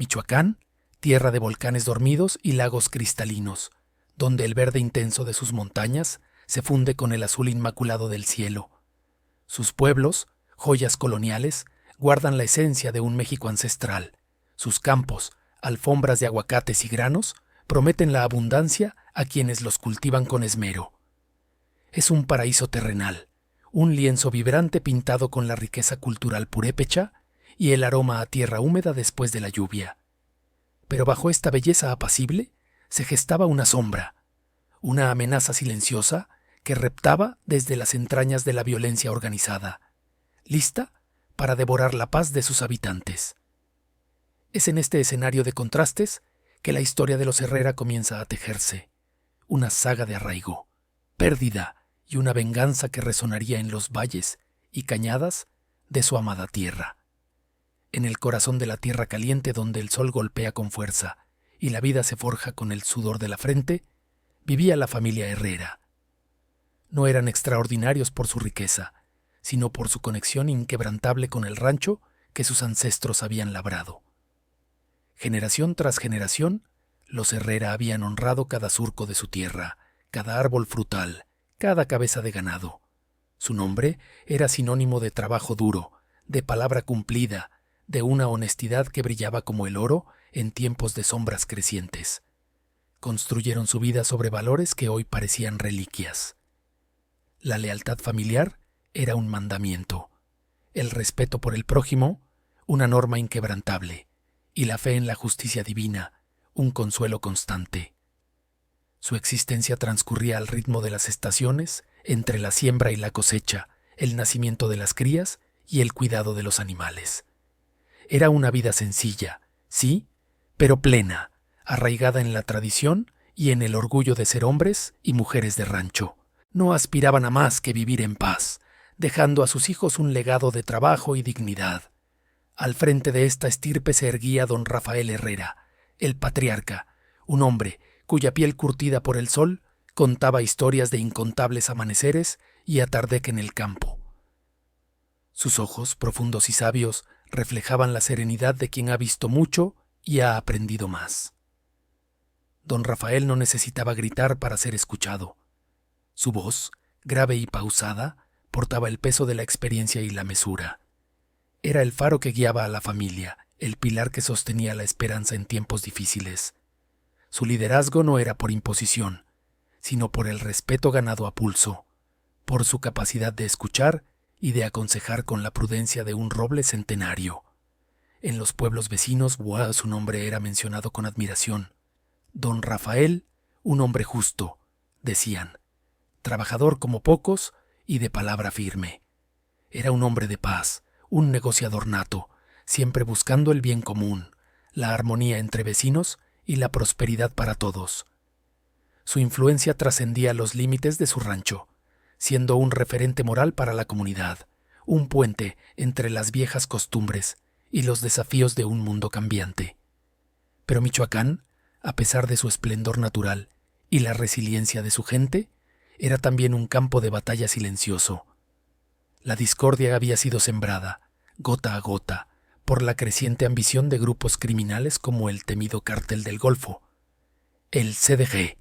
Michoacán, tierra de volcanes dormidos y lagos cristalinos, donde el verde intenso de sus montañas se funde con el azul inmaculado del cielo. Sus pueblos, joyas coloniales, guardan la esencia de un México ancestral. Sus campos, alfombras de aguacates y granos, prometen la abundancia a quienes los cultivan con esmero. Es un paraíso terrenal, un lienzo vibrante pintado con la riqueza cultural purépecha y el aroma a tierra húmeda después de la lluvia. Pero bajo esta belleza apacible se gestaba una sombra, una amenaza silenciosa que reptaba desde las entrañas de la violencia organizada, lista para devorar la paz de sus habitantes. Es en este escenario de contrastes que la historia de los Herrera comienza a tejerse, una saga de arraigo, pérdida y una venganza que resonaría en los valles y cañadas de su amada tierra. En el corazón de la tierra caliente donde el sol golpea con fuerza y la vida se forja con el sudor de la frente, vivía la familia Herrera. No eran extraordinarios por su riqueza, sino por su conexión inquebrantable con el rancho que sus ancestros habían labrado. Generación tras generación, los Herrera habían honrado cada surco de su tierra, cada árbol frutal, cada cabeza de ganado. Su nombre era sinónimo de trabajo duro, de palabra cumplida, de una honestidad que brillaba como el oro en tiempos de sombras crecientes. Construyeron su vida sobre valores que hoy parecían reliquias. La lealtad familiar era un mandamiento, el respeto por el prójimo, una norma inquebrantable, y la fe en la justicia divina, un consuelo constante. Su existencia transcurría al ritmo de las estaciones, entre la siembra y la cosecha, el nacimiento de las crías y el cuidado de los animales. Era una vida sencilla, sí, pero plena, arraigada en la tradición y en el orgullo de ser hombres y mujeres de rancho. No aspiraban a más que vivir en paz, dejando a sus hijos un legado de trabajo y dignidad. Al frente de esta estirpe se erguía don Rafael Herrera, el patriarca, un hombre cuya piel curtida por el sol contaba historias de incontables amaneceres y atardeque en el campo. Sus ojos, profundos y sabios, reflejaban la serenidad de quien ha visto mucho y ha aprendido más. Don Rafael no necesitaba gritar para ser escuchado. Su voz, grave y pausada, portaba el peso de la experiencia y la mesura. Era el faro que guiaba a la familia, el pilar que sostenía la esperanza en tiempos difíciles. Su liderazgo no era por imposición, sino por el respeto ganado a pulso, por su capacidad de escuchar y de aconsejar con la prudencia de un roble centenario. En los pueblos vecinos, su nombre era mencionado con admiración. Don Rafael, un hombre justo, decían, trabajador como pocos y de palabra firme. Era un hombre de paz, un negociador nato, siempre buscando el bien común, la armonía entre vecinos y la prosperidad para todos. Su influencia trascendía los límites de su rancho, siendo un referente moral para la comunidad, un puente entre las viejas costumbres y los desafíos de un mundo cambiante. Pero Michoacán, a pesar de su esplendor natural y la resiliencia de su gente, era también un campo de batalla silencioso. La discordia había sido sembrada, gota a gota, por la creciente ambición de grupos criminales como el temido Cártel del Golfo, el CDG.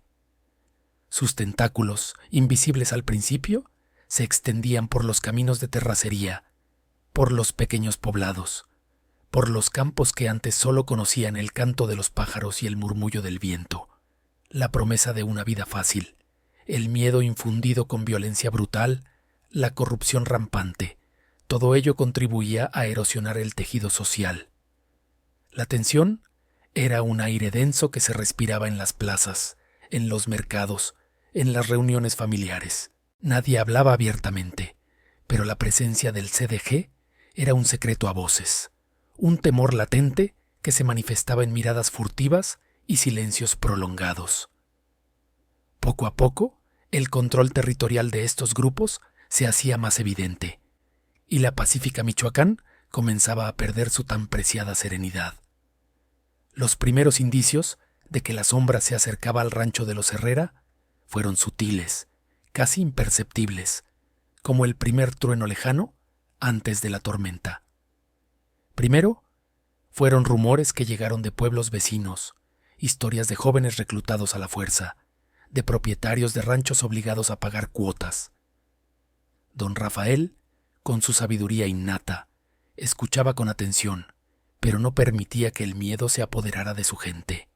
Sus tentáculos, invisibles al principio, se extendían por los caminos de terracería, por los pequeños poblados, por los campos que antes solo conocían el canto de los pájaros y el murmullo del viento, la promesa de una vida fácil, el miedo infundido con violencia brutal, la corrupción rampante. Todo ello contribuía a erosionar el tejido social. La tensión era un aire denso que se respiraba en las plazas, en los mercados, en las reuniones familiares. Nadie hablaba abiertamente, pero la presencia del CDG era un secreto a voces, un temor latente que se manifestaba en miradas furtivas y silencios prolongados. Poco a poco, el control territorial de estos grupos se hacía más evidente, y la pacífica Michoacán comenzaba a perder su tan preciada serenidad. Los primeros indicios de que la sombra se acercaba al rancho de los Herrera fueron sutiles, casi imperceptibles, como el primer trueno lejano antes de la tormenta. Primero, Fueron rumores que llegaron de pueblos vecinos, historias de jóvenes reclutados a la fuerza, de propietarios de ranchos obligados a pagar cuotas. Don Rafael, con su sabiduría innata, escuchaba con atención, pero no permitía que el miedo se apoderara de su gente.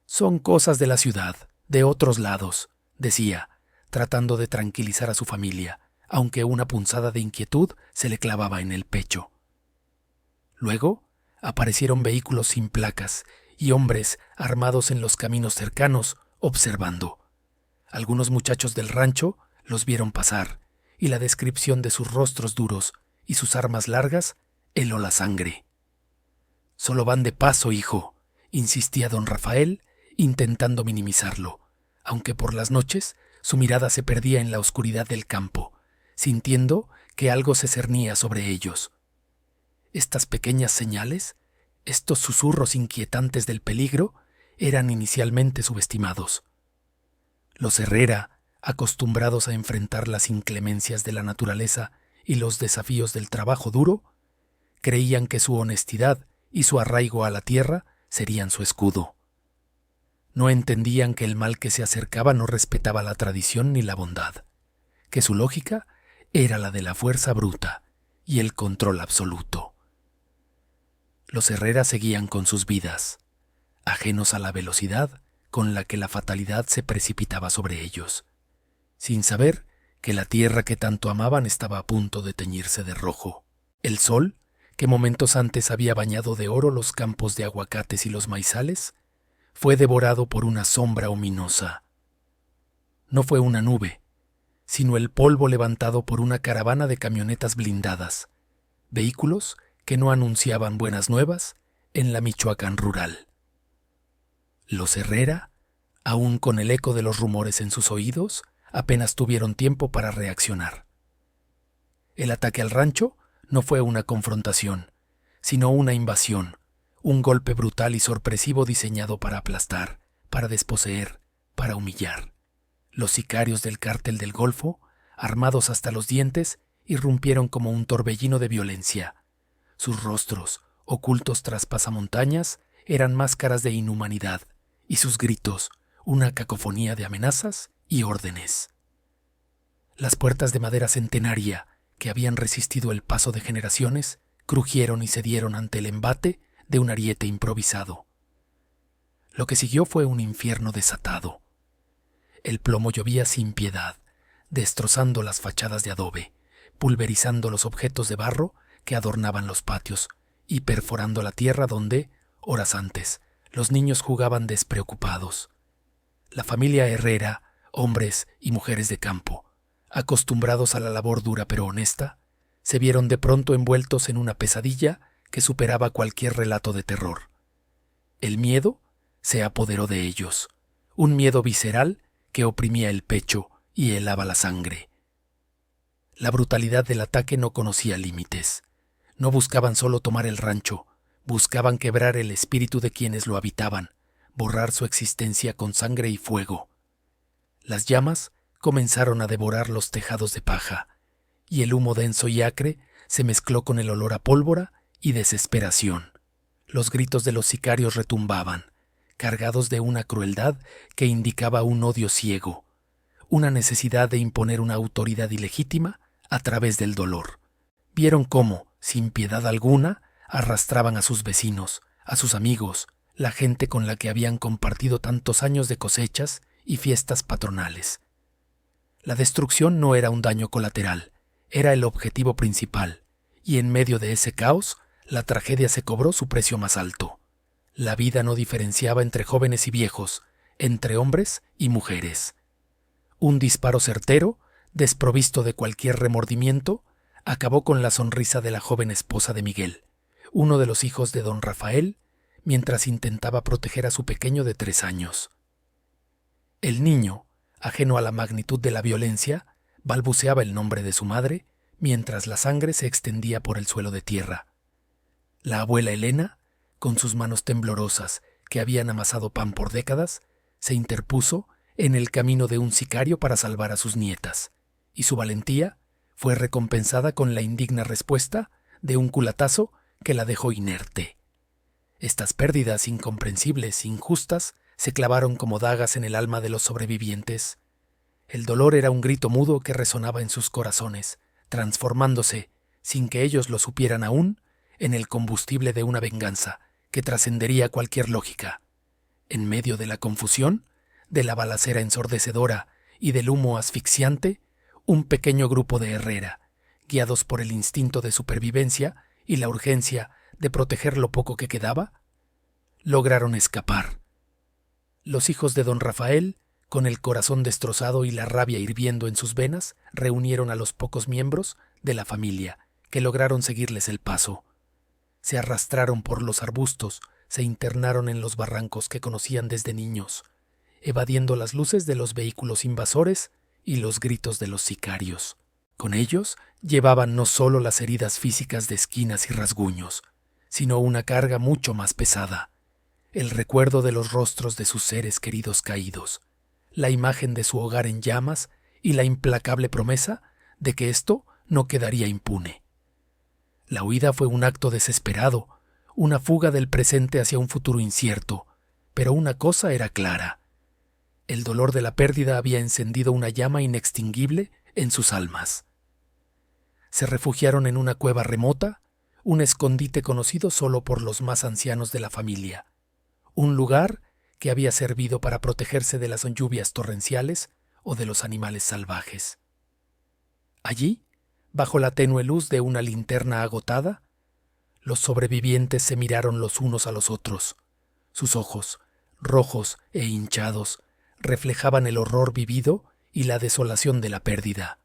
«Son cosas de la ciudad, de otros lados», decía, tratando de tranquilizar a su familia, aunque una punzada de inquietud se le clavaba en el pecho. Luego aparecieron vehículos sin placas y hombres armados en los caminos cercanos, observando. Algunos muchachos del rancho los vieron pasar, y la descripción de sus rostros duros y sus armas largas heló la sangre. «Solo van de paso, hijo», insistía don Rafael, intentando minimizarlo, aunque por las noches su mirada se perdía en la oscuridad del campo, sintiendo que algo se cernía sobre ellos. Estas pequeñas señales, estos susurros inquietantes del peligro, eran inicialmente subestimados. Los Herrera, acostumbrados a enfrentar las inclemencias de la naturaleza y los desafíos del trabajo duro, creían que su honestidad y su arraigo a la tierra serían su escudo. No entendían que el mal que se acercaba no respetaba la tradición ni la bondad, que su lógica era la de la fuerza bruta y el control absoluto. Los Herrera seguían con sus vidas, ajenos a la velocidad con la que la fatalidad se precipitaba sobre ellos, sin saber que la tierra que tanto amaban estaba a punto de teñirse de rojo. El sol, que momentos antes había bañado de oro los campos de aguacates y los maizales, fue devorado por una sombra ominosa. No fue una nube, sino el polvo levantado por una caravana de camionetas blindadas, vehículos que no anunciaban buenas nuevas en la Michoacán rural. Los Herrera, aún con el eco de los rumores en sus oídos, apenas tuvieron tiempo para reaccionar. El ataque al rancho no fue una confrontación, sino una invasión, un golpe brutal y sorpresivo diseñado para aplastar, para desposeer, para humillar. Los sicarios del cártel del Golfo, armados hasta los dientes, irrumpieron como un torbellino de violencia. Sus rostros, ocultos tras pasamontañas, eran máscaras de inhumanidad, y sus gritos, una cacofonía de amenazas y órdenes. Las puertas de madera centenaria, que habían resistido el paso de generaciones, crujieron y cedieron ante el embate de un ariete improvisado. Lo que siguió fue un infierno desatado. El plomo llovía sin piedad, destrozando las fachadas de adobe, pulverizando los objetos de barro que adornaban los patios y perforando la tierra donde, horas antes, los niños jugaban despreocupados. La familia Herrera, hombres y mujeres de campo, acostumbrados a la labor dura pero honesta, se vieron de pronto envueltos en una pesadilla que superaba cualquier relato de terror. El miedo se apoderó de ellos, un miedo visceral que oprimía el pecho y helaba la sangre. La brutalidad del ataque no conocía límites. No buscaban solo tomar el rancho, buscaban quebrar el espíritu de quienes lo habitaban, borrar su existencia con sangre y fuego. Las llamas comenzaron a devorar los tejados de paja, y el humo denso y acre se mezcló con el olor a pólvora y desesperación. Los gritos de los sicarios retumbaban, cargados de una crueldad que indicaba un odio ciego, una necesidad de imponer una autoridad ilegítima a través del dolor. Vieron cómo, sin piedad alguna, arrastraban a sus vecinos, a sus amigos, la gente con la que habían compartido tantos años de cosechas y fiestas patronales. La destrucción no era un daño colateral, era el objetivo principal, y en medio de ese caos, la tragedia se cobró su precio más alto. La vida no diferenciaba entre jóvenes y viejos, entre hombres y mujeres. Un disparo certero, desprovisto de cualquier remordimiento, acabó con la sonrisa de la joven esposa de Miguel, uno de los hijos de don Rafael, mientras intentaba proteger a su pequeño de 3 años. El niño, ajeno a la magnitud de la violencia, balbuceaba el nombre de su madre, mientras la sangre se extendía por el suelo de tierra. La abuela Elena, con sus manos temblorosas que habían amasado pan por décadas, se interpuso en el camino de un sicario para salvar a sus nietas, y su valentía fue recompensada con la indigna respuesta de un culatazo que la dejó inerte. Estas pérdidas incomprensibles, injustas, se clavaron como dagas en el alma de los sobrevivientes. El dolor era un grito mudo que resonaba en sus corazones, transformándose, sin que ellos lo supieran aún, en el combustible de una venganza que trascendería cualquier lógica. En medio de la confusión, de la balacera ensordecedora y del humo asfixiante, un pequeño grupo de Herrera, guiados por el instinto de supervivencia y la urgencia de proteger lo poco que quedaba, lograron escapar. Los hijos de don Rafael, con el corazón destrozado y la rabia hirviendo en sus venas, reunieron a los pocos miembros de la familia que lograron seguirles el paso. Se arrastraron por los arbustos, se internaron en los barrancos que conocían desde niños, evadiendo las luces de los vehículos invasores y los gritos de los sicarios. Con ellos llevaban no solo las heridas físicas de esquinas y rasguños, sino una carga mucho más pesada, el recuerdo de los rostros de sus seres queridos caídos, la imagen de su hogar en llamas y la implacable promesa de que esto no quedaría impune. La huida fue un acto desesperado, una fuga del presente hacia un futuro incierto, pero una cosa era clara. El dolor de la pérdida había encendido una llama inextinguible en sus almas. Se refugiaron en una cueva remota, un escondite conocido solo por los más ancianos de la familia, un lugar que había servido para protegerse de las lluvias torrenciales o de los animales salvajes. Allí, bajo la tenue luz de una linterna agotada, los sobrevivientes se miraron los unos a los otros. Sus ojos, rojos e hinchados, reflejaban el horror vivido y la desolación de la pérdida.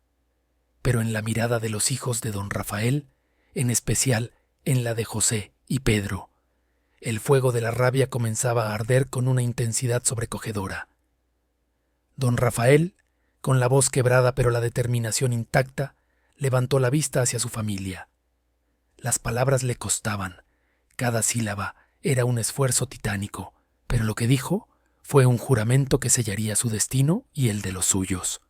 Pero en la mirada de los hijos de don Rafael, en especial en la de José y Pedro, el fuego de la rabia comenzaba a arder con una intensidad sobrecogedora. Don Rafael, con la voz quebrada pero la determinación intacta, levantó la vista hacia su familia. Las palabras le costaban, cada sílaba era un esfuerzo titánico, pero lo que dijo fue un juramento que sellaría su destino y el de los suyos.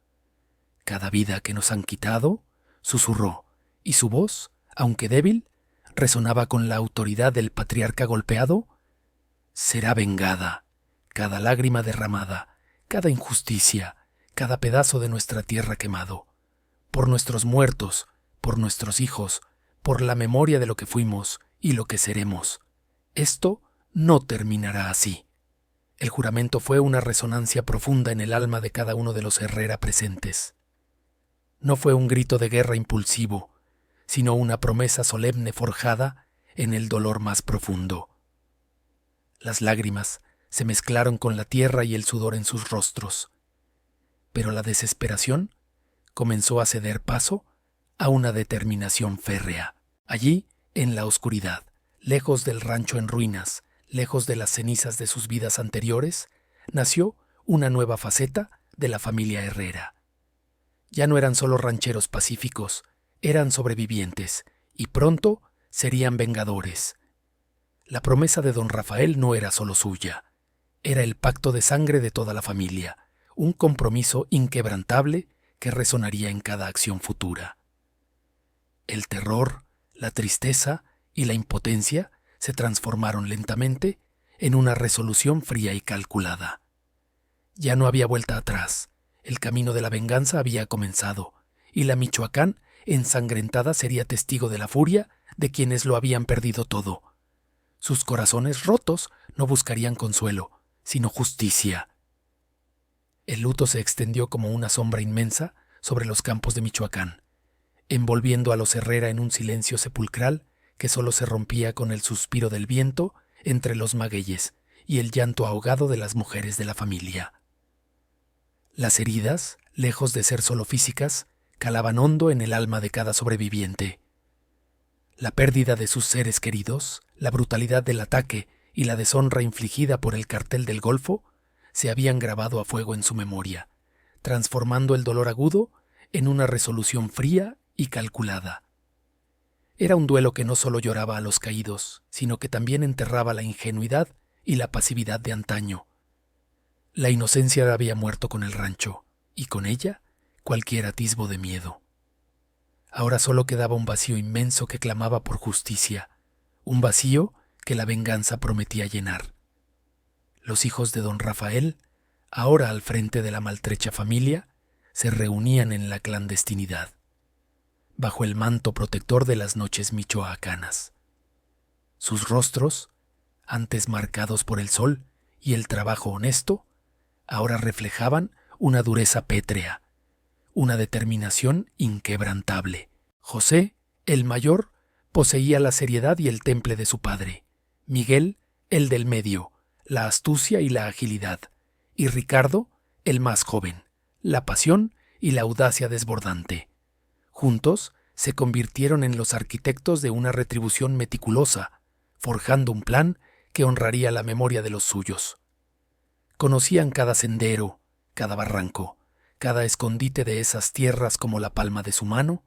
Cada vida que nos han quitado, susurró, y su voz, aunque débil, resonaba con la autoridad del patriarca golpeado, será vengada. Cada lágrima derramada, cada injusticia, cada pedazo de nuestra tierra quemado. Por nuestros muertos, por nuestros hijos, por la memoria de lo que fuimos y lo que seremos. Esto no terminará así. El juramento fue una resonancia profunda en el alma de cada uno de los Herrera presentes. No fue un grito de guerra impulsivo, sino una promesa solemne forjada en el dolor más profundo. Las lágrimas se mezclaron con la tierra y el sudor en sus rostros, pero la desesperación comenzó a ceder paso a una determinación férrea. Allí, en la oscuridad, lejos del rancho en ruinas, lejos de las cenizas de sus vidas anteriores, nació una nueva faceta de la familia Herrera. Ya no eran solo rancheros pacíficos, eran sobrevivientes, y pronto serían vengadores. La promesa de don Rafael no era solo suya, era el pacto de sangre de toda la familia, un compromiso inquebrantable que resonaría en cada acción futura. El terror, la tristeza y la impotencia se transformaron lentamente en una resolución fría y calculada. Ya no había vuelta atrás, el camino de la venganza había comenzado, y la Michoacán ensangrentada sería testigo de la furia de quienes lo habían perdido todo. Sus corazones rotos no buscarían consuelo, sino justicia. El luto se extendió como una sombra inmensa sobre los campos de Michoacán, envolviendo a los Herrera en un silencio sepulcral que solo se rompía con el suspiro del viento entre los magueyes y el llanto ahogado de las mujeres de la familia. Las heridas, lejos de ser solo físicas, calaban hondo en el alma de cada sobreviviente. La pérdida de sus seres queridos, la brutalidad del ataque y la deshonra infligida por el cartel del Golfo se habían grabado a fuego en su memoria, transformando el dolor agudo en una resolución fría y calculada. Era un duelo que no solo lloraba a los caídos, sino que también enterraba la ingenuidad y la pasividad de antaño. La inocencia había muerto con el rancho, y con ella cualquier atisbo de miedo. Ahora solo quedaba un vacío inmenso que clamaba por justicia, un vacío que la venganza prometía llenar. Los hijos de don Rafael, ahora al frente de la maltrecha familia, se reunían en la clandestinidad, bajo el manto protector de las noches michoacanas. Sus rostros, antes marcados por el sol y el trabajo honesto, ahora reflejaban una dureza pétrea, una determinación inquebrantable. José, el mayor, poseía la seriedad y el temple de su padre. Miguel, el del medio, la astucia y la agilidad. Y Ricardo, el más joven, la pasión y la audacia desbordante. Juntos se convirtieron en los arquitectos de una retribución meticulosa, forjando un plan que honraría la memoria de los suyos. Conocían cada sendero, cada barranco, cada escondite de esas tierras como la palma de su mano,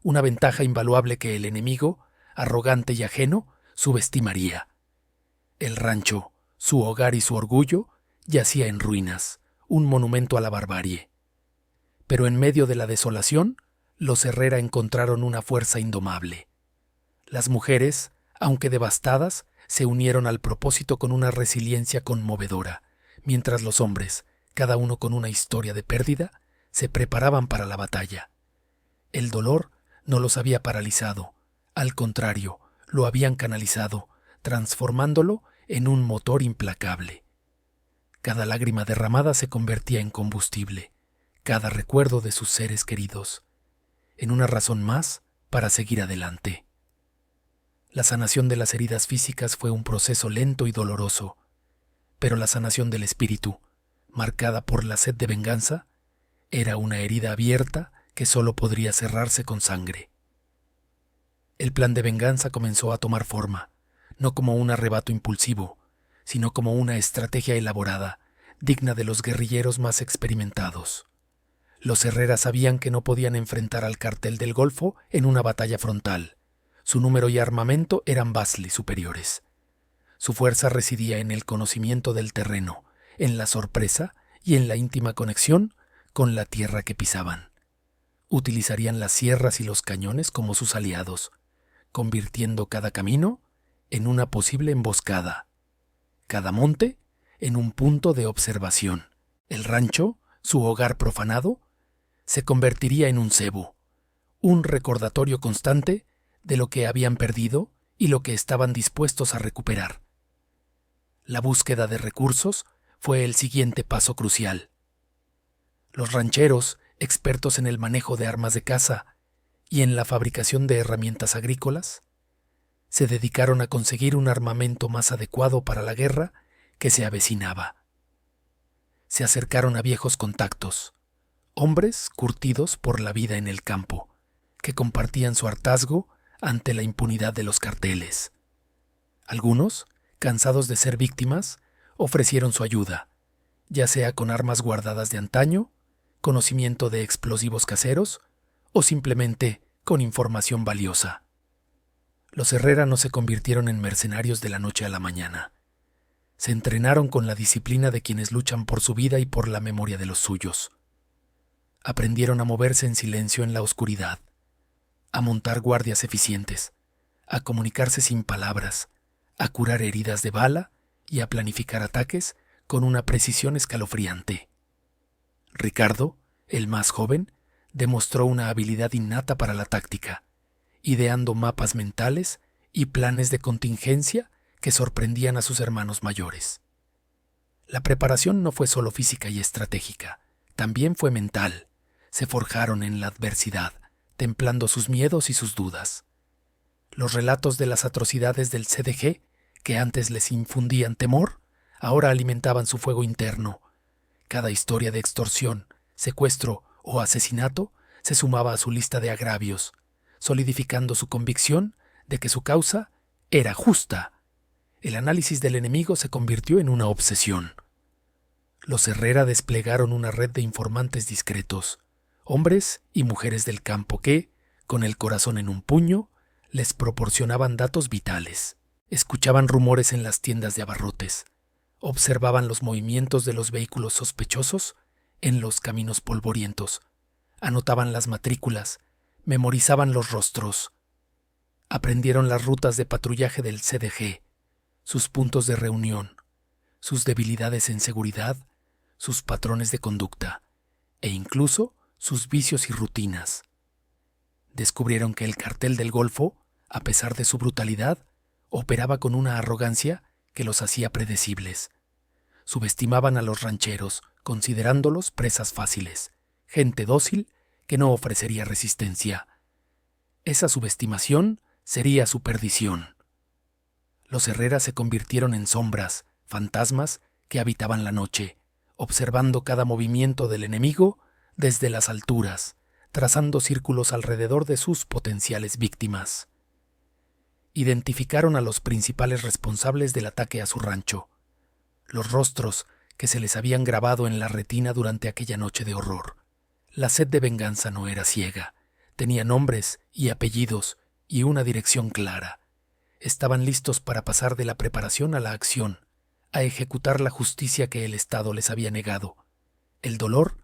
una ventaja invaluable que el enemigo, arrogante y ajeno, subestimaría. El rancho, su hogar y su orgullo, yacía en ruinas, un monumento a la barbarie. Pero en medio de la desolación, los Herrera encontraron una fuerza indomable. Las mujeres, aunque devastadas, se unieron al propósito con una resiliencia conmovedora, mientras los hombres, cada uno con una historia de pérdida, se preparaban para la batalla. El dolor no los había paralizado, al contrario, lo habían canalizado, transformándolo en un motor implacable. Cada lágrima derramada se convertía en combustible, cada recuerdo de sus seres queridos, en una razón más para seguir adelante. La sanación de las heridas físicas fue un proceso lento y doloroso, pero la sanación del espíritu, marcada por la sed de venganza, era una herida abierta que solo podría cerrarse con sangre. El plan de venganza comenzó a tomar forma, no como un arrebato impulsivo, sino como una estrategia elaborada, digna de los guerrilleros más experimentados. Los Herrera sabían que no podían enfrentar al Cartel del Golfo en una batalla frontal. Su número y armamento eran vastly superiores. Su fuerza residía en el conocimiento del terreno, en la sorpresa y en la íntima conexión con la tierra que pisaban. Utilizarían las sierras y los cañones como sus aliados, convirtiendo cada camino en una posible emboscada, cada monte en un punto de observación. El rancho, su hogar profanado, se convertiría en un cebo, un recordatorio constante de lo que habían perdido y lo que estaban dispuestos a recuperar. La búsqueda de recursos fue el siguiente paso crucial. Los rancheros, expertos en el manejo de armas de caza y en la fabricación de herramientas agrícolas, se dedicaron a conseguir un armamento más adecuado para la guerra que se avecinaba. Se acercaron a viejos contactos, hombres curtidos por la vida en el campo, que compartían su hartazgo ante la impunidad de los carteles. Algunos, cansados de ser víctimas, ofrecieron su ayuda, ya sea con armas guardadas de antaño, conocimiento de explosivos caseros o simplemente con información valiosa. Los Herrera no se convirtieron en mercenarios de la noche a la mañana. Se entrenaron con la disciplina de quienes luchan por su vida y por la memoria de los suyos. Aprendieron a moverse en silencio en la oscuridad, a montar guardias eficientes, a comunicarse sin palabras, a curar heridas de bala y a planificar ataques con una precisión escalofriante. Ricardo, el más joven, demostró una habilidad innata para la táctica, ideando mapas mentales y planes de contingencia que sorprendían a sus hermanos mayores. La preparación no fue solo física y estratégica, también fue mental. Se forjaron en la adversidad, templando sus miedos y sus dudas. Los relatos de las atrocidades del CDG, que antes les infundían temor, ahora alimentaban su fuego interno. Cada historia de extorsión, secuestro o asesinato se sumaba a su lista de agravios, solidificando su convicción de que su causa era justa. El análisis del enemigo se convirtió en una obsesión. Los Herrera desplegaron una red de informantes discretos, hombres y mujeres del campo que, con el corazón en un puño, les proporcionaban datos vitales. Escuchaban rumores en las tiendas de abarrotes, observaban los movimientos de los vehículos sospechosos en los caminos polvorientos, anotaban las matrículas, memorizaban los rostros. Aprendieron las rutas de patrullaje del CDG, sus puntos de reunión, sus debilidades en seguridad, sus patrones de conducta e incluso sus vicios y rutinas. Descubrieron que el cartel del Golfo, a pesar de su brutalidad, operaba con una arrogancia que los hacía predecibles. Subestimaban a los rancheros, considerándolos presas fáciles, gente dócil que no ofrecería resistencia. Esa subestimación sería su perdición. Los Herrera se convirtieron en sombras, fantasmas que habitaban la noche, observando cada movimiento del enemigo desde las alturas, trazando círculos alrededor de sus potenciales víctimas. Identificaron a los principales responsables del ataque a su rancho, los rostros que se les habían grabado en la retina durante aquella noche de horror. La sed de venganza no era ciega, tenía nombres y apellidos y una dirección clara. Estaban listos para pasar de la preparación a la acción, a ejecutar la justicia que el Estado les había negado. El dolor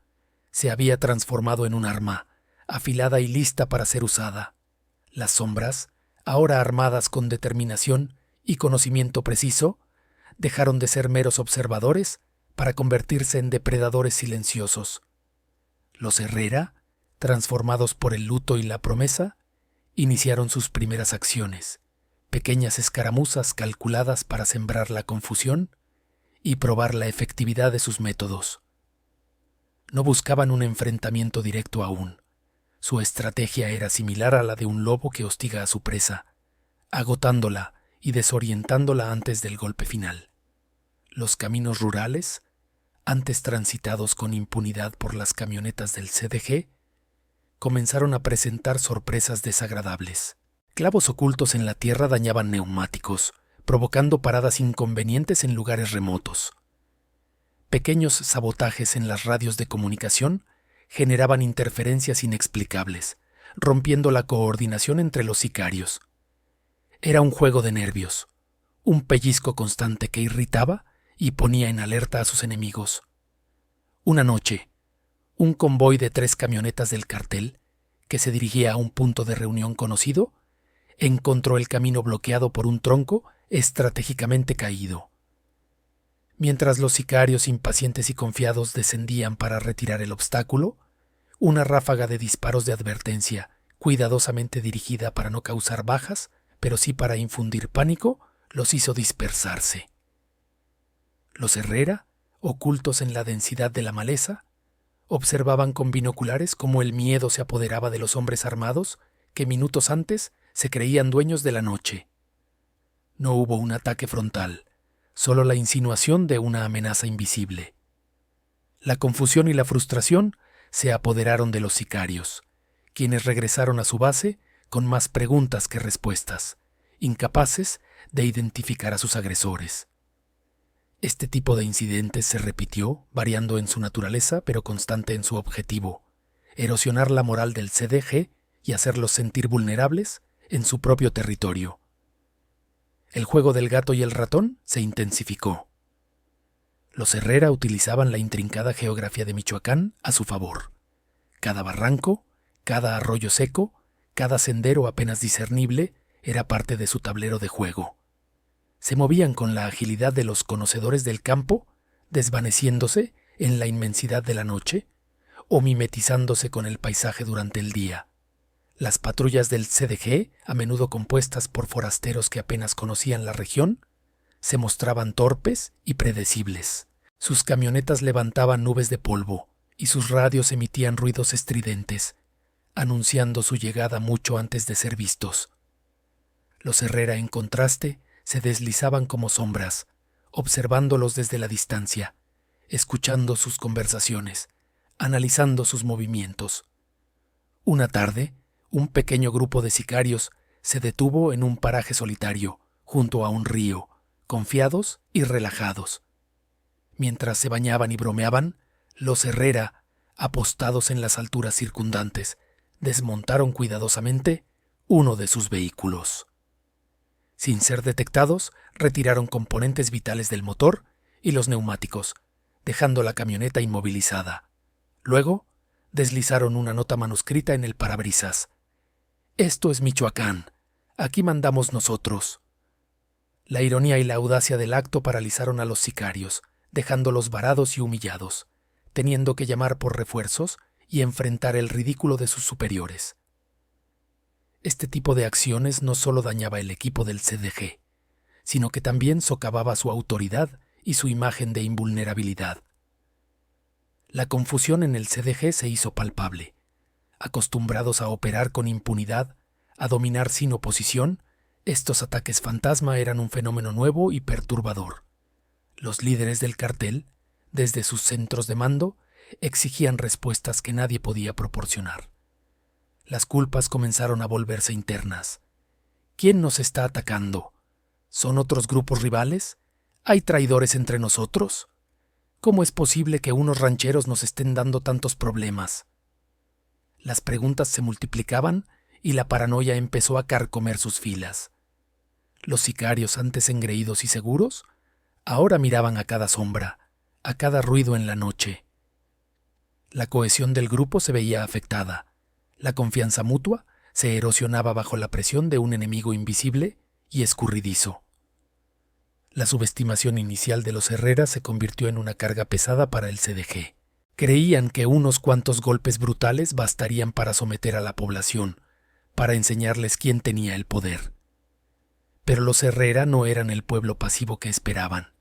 se había transformado en un arma, afilada y lista para ser usada. Las sombras, ahora armadas con determinación y conocimiento preciso, dejaron de ser meros observadores para convertirse en depredadores silenciosos. Los Herrera, transformados por el luto y la promesa, iniciaron sus primeras acciones, pequeñas escaramuzas calculadas para sembrar la confusión y probar la efectividad de sus métodos. No buscaban un enfrentamiento directo aún. Su estrategia era similar a la de un lobo que hostiga a su presa, agotándola y desorientándola antes del golpe final. Los caminos rurales, antes transitados con impunidad por las camionetas del CDG, comenzaron a presentar sorpresas desagradables. Clavos ocultos en la tierra dañaban neumáticos, provocando paradas inconvenientes en lugares remotos. Pequeños sabotajes en las radios de comunicación generaban interferencias inexplicables, rompiendo la coordinación entre los sicarios. Era un juego de nervios, un pellizco constante que irritaba y ponía en alerta a sus enemigos. Una noche, un convoy de 3 camionetas del cartel, que se dirigía a un punto de reunión conocido, encontró el camino bloqueado por un tronco estratégicamente caído. Mientras los sicarios impacientes y confiados descendían para retirar el obstáculo, una ráfaga de disparos de advertencia, cuidadosamente dirigida para no causar bajas, pero sí para infundir pánico, los hizo dispersarse. Los Herrera, ocultos en la densidad de la maleza, observaban con binoculares cómo el miedo se apoderaba de los hombres armados que minutos antes se creían dueños de la noche. No hubo un ataque frontal, solo la insinuación de una amenaza invisible. La confusión y la frustración se apoderaron de los sicarios, quienes regresaron a su base con más preguntas que respuestas, incapaces de identificar a sus agresores. Este tipo de incidentes se repitió, variando en su naturaleza pero constante en su objetivo: erosionar la moral del CDG y hacerlos sentir vulnerables en su propio territorio. El juego del gato y el ratón se intensificó. Los Herrera utilizaban la intrincada geografía de Michoacán a su favor. Cada barranco, cada arroyo seco, cada sendero apenas discernible era parte de su tablero de juego. Se movían con la agilidad de los conocedores del campo, desvaneciéndose en la inmensidad de la noche o mimetizándose con el paisaje durante el día. Las patrullas del CDG, a menudo compuestas por forasteros que apenas conocían la región, se mostraban torpes y predecibles. Sus camionetas levantaban nubes de polvo y sus radios emitían ruidos estridentes, anunciando su llegada mucho antes de ser vistos. Los Herrera, en contraste, se deslizaban como sombras, observándolos desde la distancia, escuchando sus conversaciones, analizando sus movimientos. Una tarde, un pequeño grupo de sicarios se detuvo en un paraje solitario, junto a un río, confiados y relajados. Mientras se bañaban y bromeaban, los Herrera, apostados en las alturas circundantes, desmontaron cuidadosamente uno de sus vehículos. Sin ser detectados, retiraron componentes vitales del motor y los neumáticos, dejando la camioneta inmovilizada. Luego, deslizaron una nota manuscrita en el parabrisas. «Esto es Michoacán. Aquí mandamos nosotros. La ironía y la audacia del acto paralizaron a los sicarios, dejándolos varados y humillados, teniendo que llamar por refuerzos y enfrentar el ridículo de sus superiores. Este tipo de acciones no solo dañaba el equipo del CDG, sino que también socavaba su autoridad y su imagen de invulnerabilidad. La confusión en el CDG se hizo palpable. Acostumbrados a operar con impunidad, a dominar sin oposición, estos ataques fantasma eran un fenómeno nuevo y perturbador. Los líderes del cartel, desde sus centros de mando, exigían respuestas que nadie podía proporcionar. Las culpas comenzaron a volverse internas. ¿Quién nos está atacando? ¿Son otros grupos rivales? ¿Hay traidores entre nosotros? ¿Cómo es posible que unos rancheros nos estén dando tantos problemas? Las preguntas se multiplicaban y la paranoia empezó a carcomer sus filas. Los sicarios, antes engreídos y seguros, ahora miraban a cada sombra, a cada ruido en la noche. La cohesión del grupo se veía afectada. La confianza mutua se erosionaba bajo la presión de un enemigo invisible y escurridizo. La subestimación inicial de los Herrera se convirtió en una carga pesada para el CDG. Creían que unos cuantos golpes brutales bastarían para someter a la población, para enseñarles quién tenía el poder. Pero los Herrera no eran el pueblo pasivo que esperaban.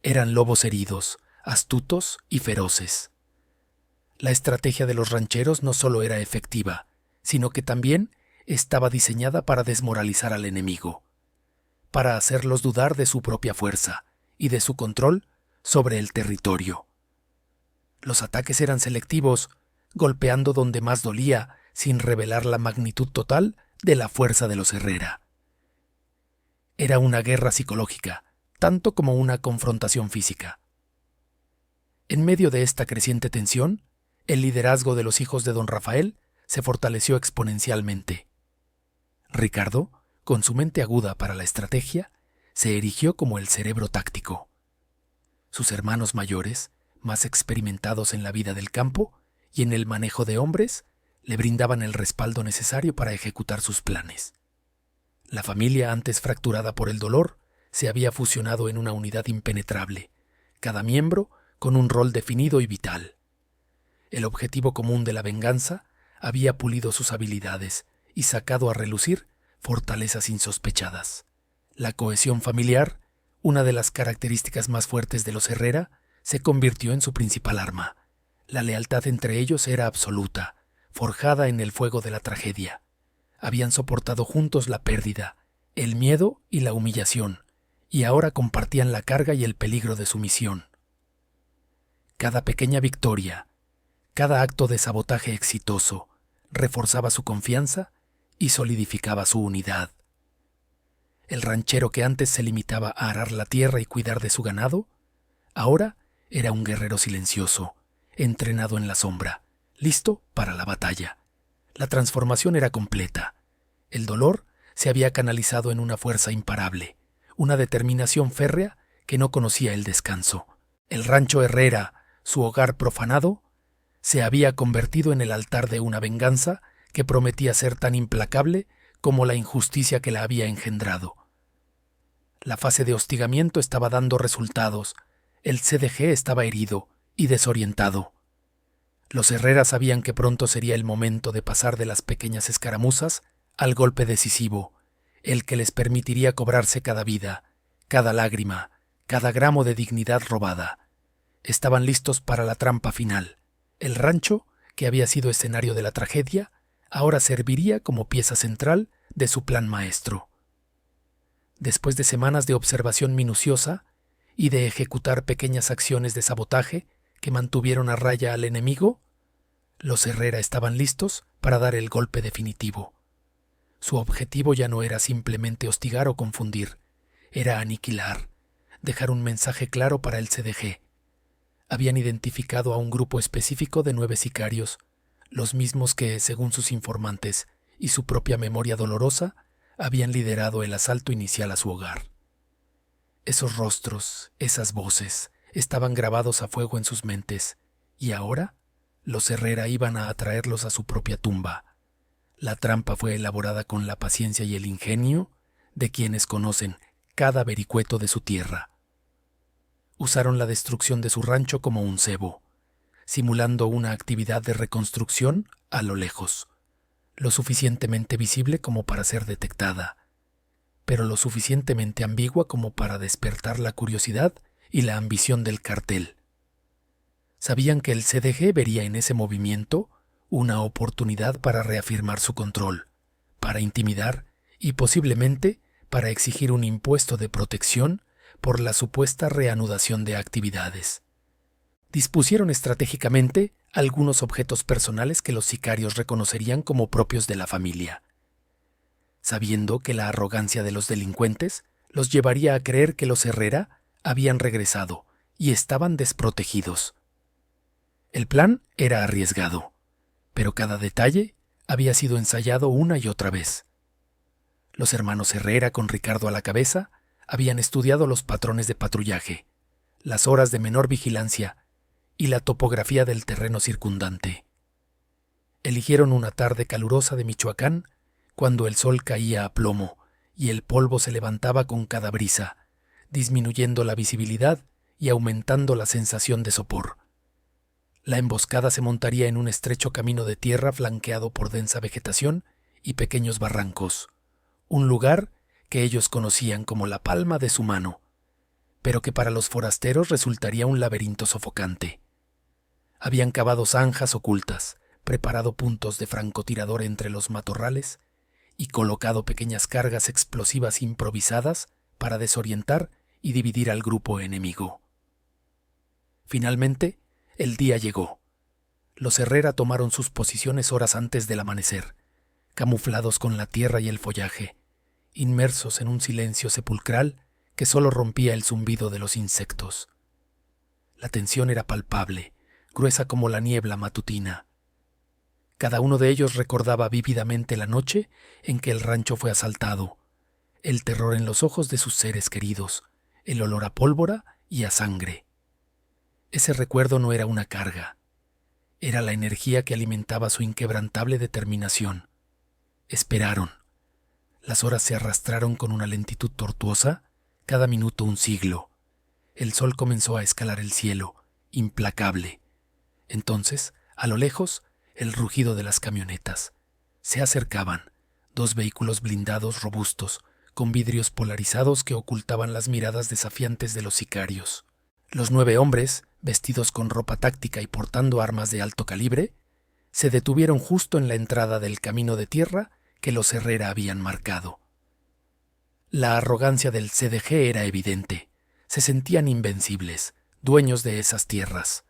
Eran lobos heridos, astutos y feroces. La estrategia de los rancheros no solo era efectiva, sino que también estaba diseñada para desmoralizar al enemigo, para hacerlos dudar de su propia fuerza y de su control sobre el territorio. Los ataques eran selectivos, golpeando donde más dolía, sin revelar la magnitud total de la fuerza de los Herrera. Era una guerra psicológica, tanto como una confrontación física. En medio de esta creciente tensión, el liderazgo de los hijos de don Rafael se fortaleció exponencialmente. Ricardo, con su mente aguda para la estrategia, se erigió como el cerebro táctico. Sus hermanos mayores, más experimentados en la vida del campo y en el manejo de hombres, le brindaban el respaldo necesario para ejecutar sus planes. La familia, antes fracturada por el dolor, se había fusionado en una unidad impenetrable, cada miembro con un rol definido y vital. El objetivo común de la venganza había pulido sus habilidades y sacado a relucir fortalezas insospechadas. La cohesión familiar, una de las características más fuertes de los Herrera, se convirtió en su principal arma. La lealtad entre ellos era absoluta, forjada en el fuego de la tragedia. Habían soportado juntos la pérdida, el miedo y la humillación, y ahora compartían la carga y el peligro de su misión. Cada pequeña victoria, cada acto de sabotaje exitoso, reforzaba su confianza y solidificaba su unidad. El ranchero que antes se limitaba a arar la tierra y cuidar de su ganado, ahora era un guerrero silencioso, entrenado en la sombra, listo para la batalla. La transformación era completa. El dolor se había canalizado en una fuerza imparable, una determinación férrea que no conocía el descanso. El rancho Herrera, su hogar profanado, se había convertido en el altar de una venganza que prometía ser tan implacable como la injusticia que la había engendrado. La fase de hostigamiento estaba dando resultados. El CDG estaba herido y desorientado. Los Herrera sabían que pronto sería el momento de pasar de las pequeñas escaramuzas al golpe decisivo, el que les permitiría cobrarse cada vida, cada lágrima, cada gramo de dignidad robada. Estaban listos para la trampa final. El rancho, que había sido escenario de la tragedia, ahora serviría como pieza central de su plan maestro. Después de semanas de observación minuciosa y de ejecutar pequeñas acciones de sabotaje que mantuvieron a raya al enemigo, los Herrera estaban listos para dar el golpe definitivo. Su objetivo ya no era simplemente hostigar o confundir, era aniquilar, dejar un mensaje claro para el CDG. Habían identificado a un grupo específico de 9 sicarios, los mismos que, según sus informantes y su propia memoria dolorosa, habían liderado el asalto inicial a su hogar. Esos rostros, esas voces, estaban grabados a fuego en sus mentes, y ahora los Herrera iban a atraerlos a su propia tumba. La trampa fue elaborada con la paciencia y el ingenio de quienes conocen cada vericueto de su tierra. Usaron la destrucción de su rancho como un cebo, simulando una actividad de reconstrucción a lo lejos, lo suficientemente visible como para ser detectada, pero lo suficientemente ambigua como para despertar la curiosidad y la ambición del cartel. Sabían que el CDG vería en ese movimiento una oportunidad para reafirmar su control, para intimidar y posiblemente para exigir un impuesto de protección por la supuesta reanudación de actividades. Dispusieron estratégicamente algunos objetos personales que los sicarios reconocerían como propios de la familia, sabiendo que la arrogancia de los delincuentes los llevaría a creer que los Herrera habían regresado y estaban desprotegidos. El plan era arriesgado, pero cada detalle había sido ensayado una y otra vez. Los hermanos Herrera, con Ricardo a la cabeza, habían estudiado los patrones de patrullaje, las horas de menor vigilancia y la topografía del terreno circundante. Eligieron una tarde calurosa de Michoacán, cuando el sol caía a plomo y el polvo se levantaba con cada brisa, disminuyendo la visibilidad y aumentando la sensación de sopor. La emboscada se montaría en un estrecho camino de tierra flanqueado por densa vegetación y pequeños barrancos, un lugar que ellos conocían como la palma de su mano, pero que para los forasteros resultaría un laberinto sofocante. Habían cavado zanjas ocultas, preparado puntos de francotirador entre los matorrales y colocado pequeñas cargas explosivas improvisadas para desorientar y dividir al grupo enemigo. Finalmente, el día llegó. Los Herrera tomaron sus posiciones horas antes del amanecer, camuflados con la tierra y el follaje, inmersos en un silencio sepulcral que solo rompía el zumbido de los insectos. La tensión era palpable, gruesa como la niebla matutina. Cada uno de ellos recordaba vívidamente la noche en que el rancho fue asaltado, el terror en los ojos de sus seres queridos, el olor a pólvora y a sangre. Ese recuerdo no era una carga, era la energía que alimentaba su inquebrantable determinación. Esperaron. Las horas se arrastraron con una lentitud tortuosa, cada minuto un siglo. El sol comenzó a escalar el cielo, implacable. Entonces, a lo lejos, el rugido de las camionetas. Se acercaban, 2 vehículos blindados robustos, con vidrios polarizados que ocultaban las miradas desafiantes de los sicarios. Los 9 hombres, vestidos con ropa táctica y portando armas de alto calibre, se detuvieron justo en la entrada del camino de tierra que los Herrera habían marcado. La arrogancia del CDG era evidente. Se sentían invencibles, dueños de esas tierras.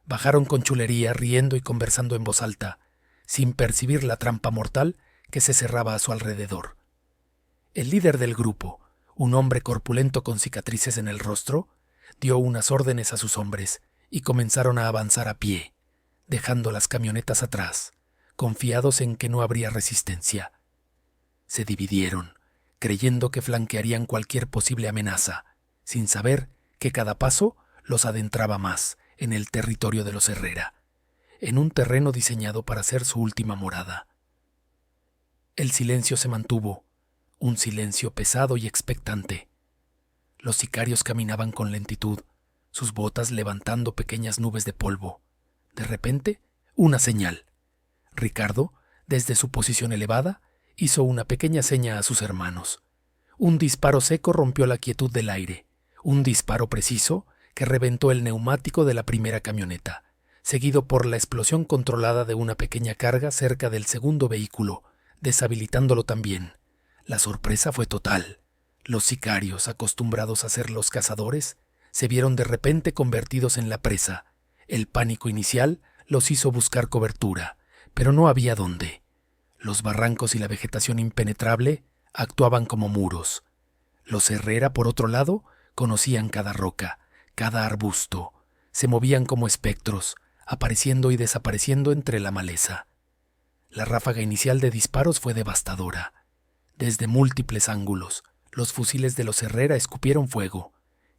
Bajaron con chulería, riendo y conversando en voz alta, sin percibir la trampa mortal que se cerraba a su alrededor. El líder del grupo, un hombre corpulento con cicatrices en el rostro, dio unas órdenes a sus hombres y comenzaron a avanzar a pie, dejando las camionetas atrás, confiados en que no habría resistencia. Se dividieron, creyendo que flanquearían cualquier posible amenaza, sin saber que cada paso los adentraba más en el territorio de los Herrera, en un terreno diseñado para ser su última morada. El silencio se mantuvo, un silencio pesado y expectante. Los sicarios caminaban con lentitud, sus botas levantando pequeñas nubes de polvo. De repente, una señal. Ricardo, desde su posición elevada, hizo una pequeña seña a sus hermanos. Un disparo seco rompió la quietud del aire, un disparo preciso que reventó el neumático de la primera camioneta, seguido por la explosión controlada de una pequeña carga cerca del segundo vehículo, deshabilitándolo también. La sorpresa fue total. Los sicarios, acostumbrados a ser los cazadores, se vieron de repente convertidos en la presa. El pánico inicial los hizo buscar cobertura, pero no había dónde. Los barrancos y la vegetación impenetrable actuaban como muros. Los Herrera, por otro lado, conocían cada roca, cada arbusto. Se movían como espectros, apareciendo y desapareciendo entre la maleza. La ráfaga inicial de disparos fue devastadora. Desde múltiples ángulos, los fusiles de los Herrera escupieron fuego,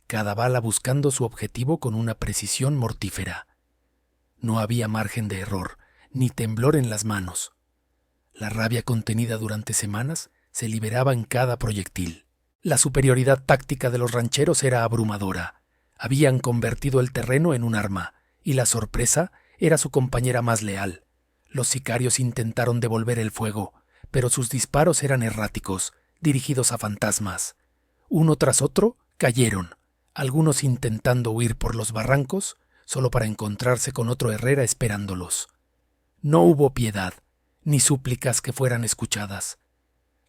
cada bala buscando su objetivo con una precisión mortífera. No había margen de error, ni temblor en las manos. La rabia contenida durante semanas se liberaba en cada proyectil. La superioridad táctica de los rancheros era abrumadora. Habían convertido el terreno en un arma, y la sorpresa era su compañera más leal. Los sicarios intentaron devolver el fuego, pero sus disparos eran erráticos, dirigidos a fantasmas. Uno tras otro cayeron, algunos intentando huir por los barrancos, solo para encontrarse con otro Herrera esperándolos. No hubo piedad, ni súplicas que fueran escuchadas.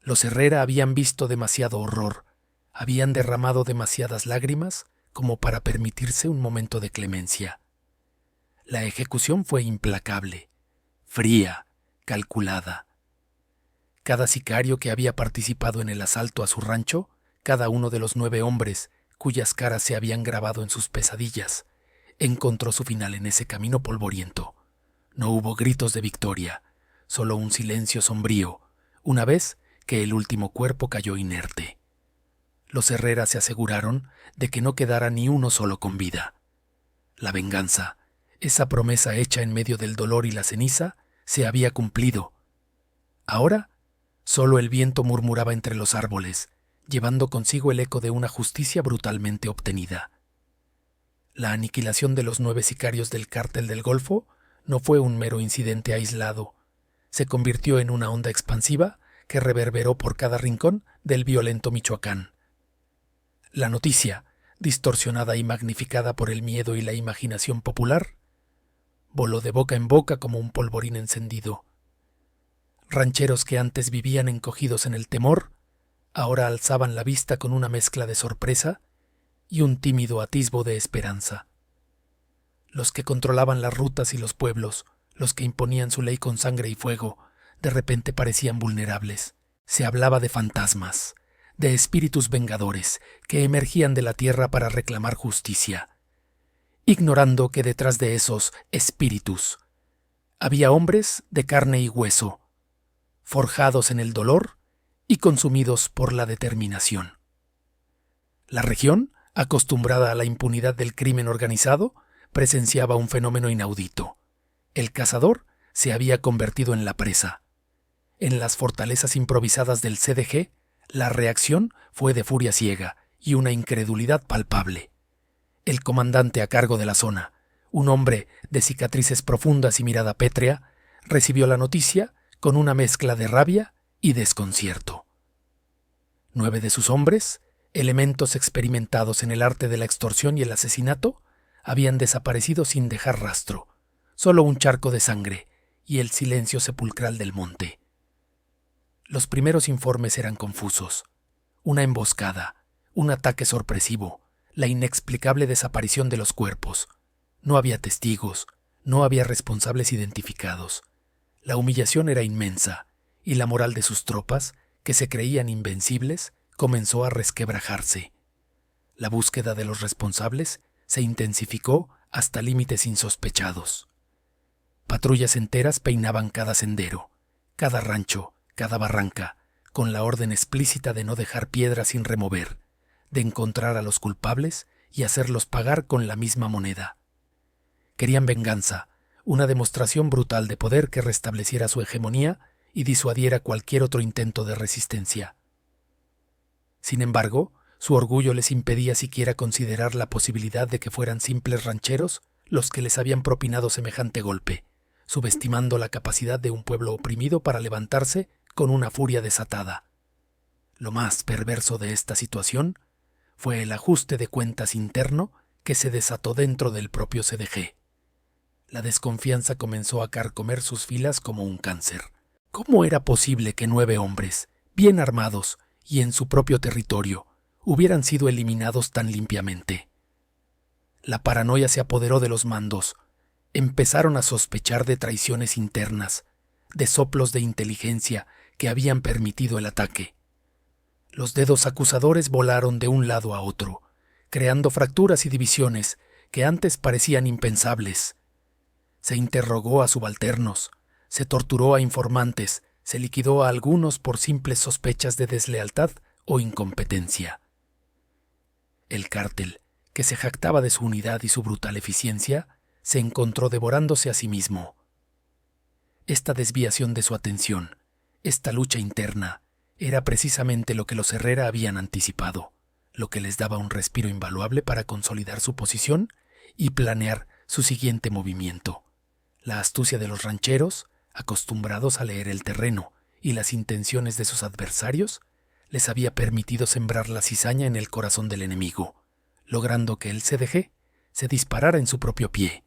Los Herrera habían visto demasiado horror, habían derramado demasiadas lágrimas como para permitirse un momento de clemencia. La ejecución fue implacable, fría, calculada. Cada sicario que había participado en el asalto a su rancho, cada uno de los 9 hombres cuyas caras se habían grabado en sus pesadillas, encontró su final en ese camino polvoriento. No hubo gritos de victoria, solo un silencio sombrío, una vez que el último cuerpo cayó inerte. Los Herrera se aseguraron de que no quedara ni uno solo con vida. La venganza, esa promesa hecha en medio del dolor y la ceniza, se había cumplido. Ahora, solo el viento murmuraba entre los árboles, llevando consigo el eco de una justicia brutalmente obtenida. La aniquilación de los 9 sicarios del Cártel del Golfo no fue un mero incidente aislado. Se convirtió en una onda expansiva que reverberó por cada rincón del violento Michoacán. La noticia, distorsionada y magnificada por el miedo y la imaginación popular, voló de boca en boca como un polvorín encendido. Rancheros que antes vivían encogidos en el temor, ahora alzaban la vista con una mezcla de sorpresa y un tímido atisbo de esperanza. Los que controlaban las rutas y los pueblos, los que imponían su ley con sangre y fuego, de repente parecían vulnerables. Se hablaba de fantasmas, de espíritus vengadores que emergían de la tierra para reclamar justicia, ignorando que detrás de esos espíritus había hombres de carne y hueso, forjados en el dolor y consumidos por la determinación. La región, acostumbrada a la impunidad del crimen organizado, presenciaba un fenómeno inaudito. El cazador se había convertido en la presa. En las fortalezas improvisadas del CDG, la reacción fue de furia ciega y una incredulidad palpable. El comandante a cargo de la zona, un hombre de cicatrices profundas y mirada pétrea, recibió la noticia con una mezcla de rabia y desconcierto. 9 de sus hombres, elementos experimentados en el arte de la extorsión y el asesinato, habían desaparecido sin dejar rastro, solo un charco de sangre y el silencio sepulcral del monte. Los primeros informes eran confusos. Una emboscada, un ataque sorpresivo, la inexplicable desaparición de los cuerpos. No había testigos, no había responsables identificados. La humillación era inmensa, y la moral de sus tropas, que se creían invencibles, comenzó a resquebrajarse. La búsqueda de los responsables se intensificó hasta límites insospechados. Patrullas enteras peinaban cada sendero, cada rancho, cada barranca, con la orden explícita de no dejar piedra sin remover, de encontrar a los culpables y hacerlos pagar con la misma moneda. Querían venganza, una demostración brutal de poder que restableciera su hegemonía y disuadiera cualquier otro intento de resistencia. Sin embargo, su orgullo les impedía siquiera considerar la posibilidad de que fueran simples rancheros los que les habían propinado semejante golpe, subestimando la capacidad de un pueblo oprimido para levantarse con una furia desatada. Lo más perverso de esta situación fue el ajuste de cuentas interno que se desató dentro del propio CDG. La desconfianza comenzó a carcomer sus filas como un cáncer. ¿Cómo era posible que 9 hombres, bien armados y en su propio territorio, hubieran sido eliminados tan limpiamente? La paranoia se apoderó de los mandos. Empezaron a sospechar de traiciones internas, de soplos de inteligencia que habían permitido el ataque. Los dedos acusadores volaron de un lado a otro, creando fracturas y divisiones que antes parecían impensables. Se interrogó a subalternos, se torturó a informantes, se liquidó a algunos por simples sospechas de deslealtad o incompetencia. El cártel, que se jactaba de su unidad y su brutal eficiencia, se encontró devorándose a sí mismo. Esta desviación de su atención, Esta lucha interna era precisamente lo que los Herrera habían anticipado, lo que les daba un respiro invaluable para consolidar su posición y planear su siguiente movimiento. La astucia de los rancheros, acostumbrados a leer el terreno y las intenciones de sus adversarios, les había permitido sembrar la cizaña en el corazón del enemigo, logrando que el CDG se disparara en su propio pie.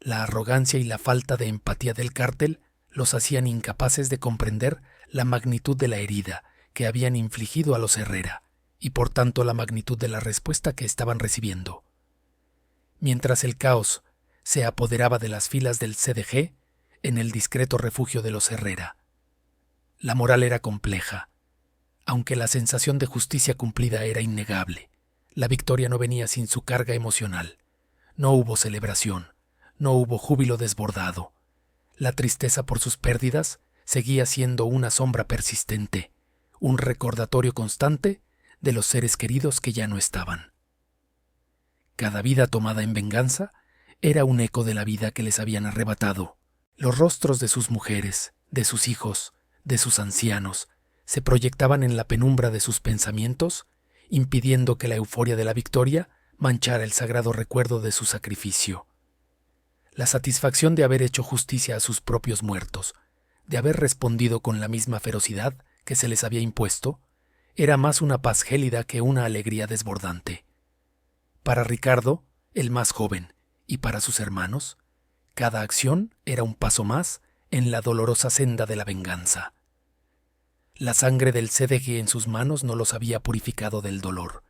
La arrogancia y la falta de empatía del cártel los hacían incapaces de comprender la magnitud de la herida que habían infligido a los Herrera y por tanto la magnitud de la respuesta que estaban recibiendo. Mientras el caos se apoderaba de las filas del CDG en el discreto refugio de los Herrera, la moral era compleja. Aunque la sensación de justicia cumplida era innegable, la victoria no venía sin su carga emocional. No hubo celebración, no hubo júbilo desbordado. La tristeza por sus pérdidas seguía siendo una sombra persistente, un recordatorio constante de los seres queridos que ya no estaban. Cada vida tomada en venganza era un eco de la vida que les habían arrebatado. Los rostros de sus mujeres, de sus hijos, de sus ancianos, se proyectaban en la penumbra de sus pensamientos, impidiendo que la euforia de la victoria manchara el sagrado recuerdo de su sacrificio. La satisfacción de haber hecho justicia a sus propios muertos, de haber respondido con la misma ferocidad que se les había impuesto, era más una paz gélida que una alegría desbordante. Para Ricardo, el más joven, y para sus hermanos, cada acción era un paso más en la dolorosa senda de la venganza. La sangre del CDG en sus manos no los había purificado del dolor,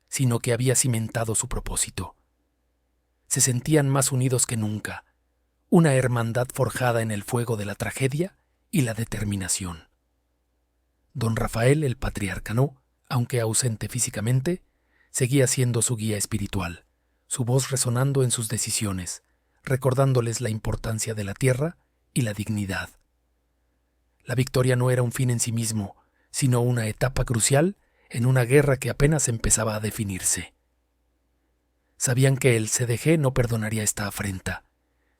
sino que había cimentado su propósito. Se sentían más unidos que nunca, una hermandad forjada en el fuego de la tragedia y la determinación. Don Rafael, el patriarcano, aunque ausente físicamente, seguía siendo su guía espiritual, su voz resonando en sus decisiones, recordándoles la importancia de la tierra y la dignidad. La victoria no era un fin en sí mismo, sino una etapa crucial en una guerra que apenas empezaba a definirse. Sabían que el CDG no perdonaría esta afrenta,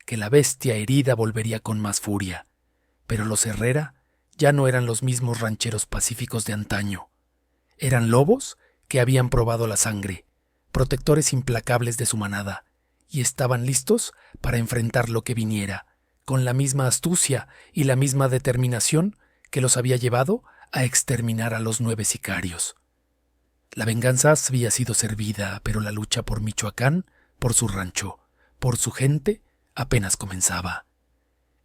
que la bestia herida volvería con más furia, pero los Herrera ya no eran los mismos rancheros pacíficos de antaño. Eran lobos que habían probado la sangre, protectores implacables de su manada, y estaban listos para enfrentar lo que viniera, con la misma astucia y la misma determinación que los había llevado a exterminar a los 9 sicarios. La venganza había sido servida, pero la lucha por Michoacán, por su rancho, por su gente, apenas comenzaba.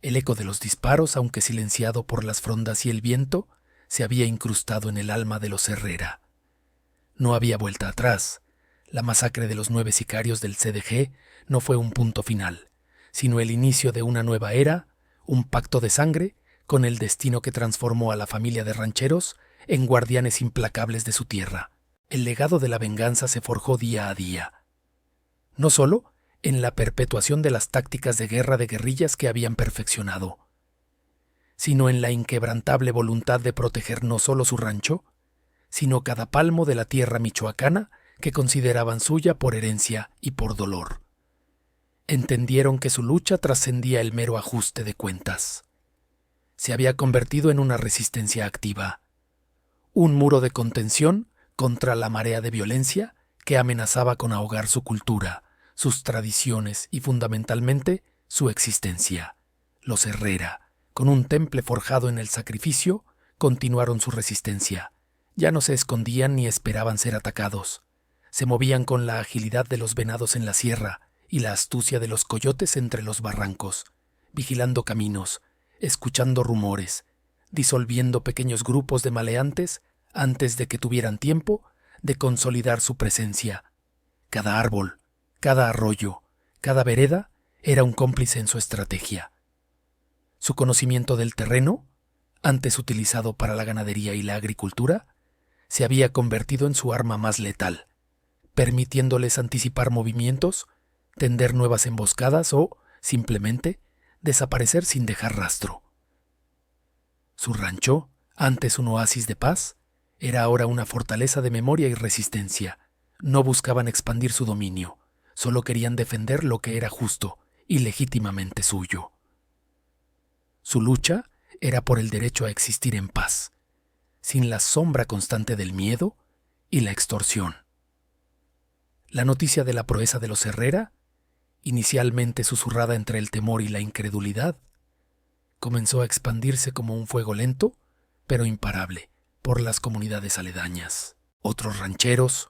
El eco de los disparos, aunque silenciado por las frondas y el viento, se había incrustado en el alma de los Herrera. No había vuelta atrás. La masacre de los 9 sicarios del CDG no fue un punto final, sino el inicio de una nueva era, un pacto de sangre con el destino que transformó a la familia de rancheros en guardianes implacables de su tierra. El legado de la venganza se forjó día a día. No solo en la perpetuación de las tácticas de guerra de guerrillas que habían perfeccionado, sino en la inquebrantable voluntad de proteger no solo su rancho, sino cada palmo de la tierra michoacana que consideraban suya por herencia y por dolor. Entendieron que su lucha trascendía el mero ajuste de cuentas. Se había convertido en una resistencia activa, un muro de contención contra la marea de violencia que amenazaba con ahogar su cultura, sus tradiciones y fundamentalmente su existencia. Los Herrera, con un temple forjado en el sacrificio, continuaron su resistencia. Ya no se escondían ni esperaban ser atacados. Se movían con la agilidad de los venados en la sierra y la astucia de los coyotes entre los barrancos, vigilando caminos, escuchando rumores, disolviendo pequeños grupos de maleantes antes de que tuvieran tiempo de consolidar su presencia. Cada árbol, cada arroyo, cada vereda era un cómplice en su estrategia. Su conocimiento del terreno, antes utilizado para la ganadería y la agricultura, se había convertido en su arma más letal, permitiéndoles anticipar movimientos, tender nuevas emboscadas o, simplemente, desaparecer sin dejar rastro. Su rancho, antes un oasis de paz, era ahora una fortaleza de memoria y resistencia. No buscaban expandir su dominio, solo querían defender lo que era justo y legítimamente suyo. Su lucha era por el derecho a existir en paz, sin la sombra constante del miedo y la extorsión. La noticia de la proeza de los Herrera, inicialmente susurrada entre el temor y la incredulidad, comenzó a expandirse como un fuego lento, pero imparable, por las comunidades aledañas. Otros rancheros,